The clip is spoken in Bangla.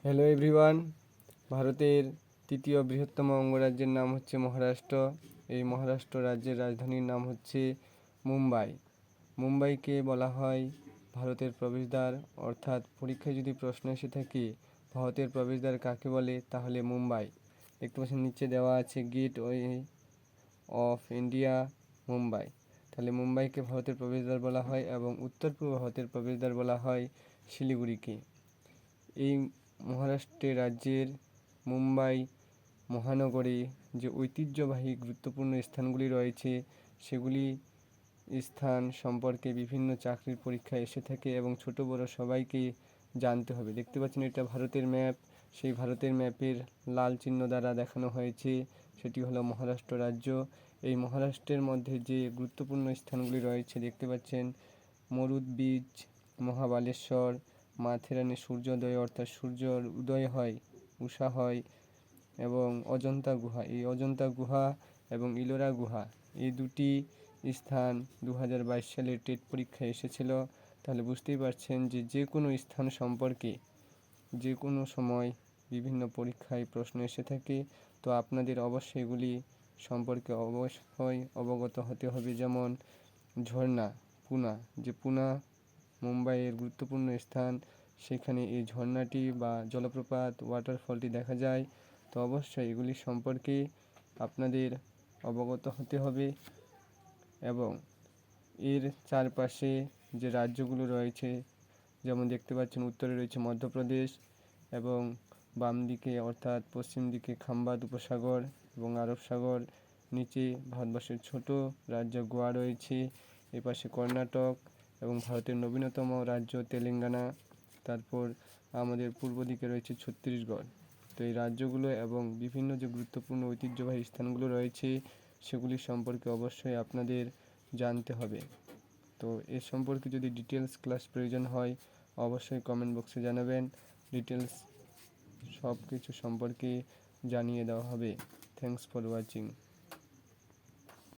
Hello everyone. ভারতের তৃতীয় বৃহত্তম অঙ্গরাজ্যের নাম হচ্ছে মহারাষ্ট্র। এই মহারাষ্ট্র রাজ্যের রাজধানীর নাম হচ্ছে মুম্বাই। মুম্বাইকে বলা হয় ভারতের প্রবেশদ্বার, অর্থাৎ পরীক্ষায় যদি প্রশ্ন এসে থাকে ভারতের প্রবেশদ্বার কাকে বলে, তাহলে মুম্বাই। দেখতে পাচ্ছেন নিচে দেওয়া আছে গেটওয়ে অফ ইন্ডিয়া মুম্বাই। তাহলে মুম্বাইকে ভারতের প্রবেশদ্বার বলা হয় এবং উত্তর পূর্ব ভারতের প্রবেশদ্বার বলা হয় শিলিগুড়িকে। এই মহারাষ্ট্র রাজ্যের মুম্বাই মহানগরে যে ঐতিহ্যবাহী গুরুত্বপূর্ণ স্থানগুলি রয়েছে সেগুলি স্থান সম্পর্কে বিভিন্ন চাকরির পরীক্ষায় এসে থাকে এবং ছোট বড় সবাইকে জানতে হবে। দেখতে পাচ্ছেন এটা ভারতের ম্যাপ। সেই ভারতের ম্যাপের লাল চিহ্ন দ্বারা দেখানো হয়েছে সেটি হলো মহারাষ্ট্র রাজ্য। এই মহারাষ্ট্রের মধ্যে যে গুরুত্বপূর্ণ স্থানগুলি রয়েছে দেখতে পাচ্ছেন মরুদ বীচ, মহাবালেশ্বর, মাথেরানে সূর্যোদয় অর্থাৎ সূর্যর উদয় হয়, উষা হয়, এবং অজন্তা গুহা। এই অজন্তা গুহা এবং ইলোরা গুহা এই দুটি স্থান 2022 সালের টেট পরীক্ষায় এসেছিল। তাহলে বুঝতেই পারছেন যে যে কোনো স্থান সম্পর্কে যে কোনো সময় বিভিন্ন পরীক্ষায় প্রশ্ন এসে থাকে। তো আপনাদের অবশ্যই এগুলি সম্পর্কে অবশ্যই অবগত হতে হবে। যেমন ঝর্ণা, পুনা, যে পুনা মুম্বাইয়ের গুরুত্বপূর্ণ স্থান, সেখানে এই ঝর্ণাটি বা জলপ্রপাত ওয়াটারফলটি দেখা যায়। তো অবশ্যই এগুলি সম্পর্কে আপনাদের অবগত হতে হবে। এবং এর চারপাশে যে রাজ্যগুলো রয়েছে, যেমন দেখতে পাচ্ছেন উত্তরে রয়েছে মধ্যপ্রদেশ এবং বাম দিকে অর্থাৎ পশ্চিম দিকে খাম্বাত উপসাগর এবং আরব সাগর, নিচে ভারতবর্ষের ছোট রাজ্য গোয়া রয়েছে, এপাশে কর্ণাটক এবং ভারতের নবীনতম রাজ্য তেলেঙ্গানা, তারপর আমাদের পূর্ব দিকে রয়েছে ছত্তিশগড়। তো এই রাজ্যগুলো এবং বিভিন্ন যে গুরুত্বপূর্ণ ঐতিহ্যবাহী স্থানগুলো রয়েছে সেগুলি সম্পর্কে অবশ্যই আপনাদের জানতে হবে। তো এ সম্পর্কে যদি ডিটেলস ক্লাস প্রয়োজন হয় অবশ্যই কমেন্ট বক্সে জানাবেন। ডিটেলস সব কিছু সম্পর্কে জানিয়ে দেওয়া হবে। Thanks for watching.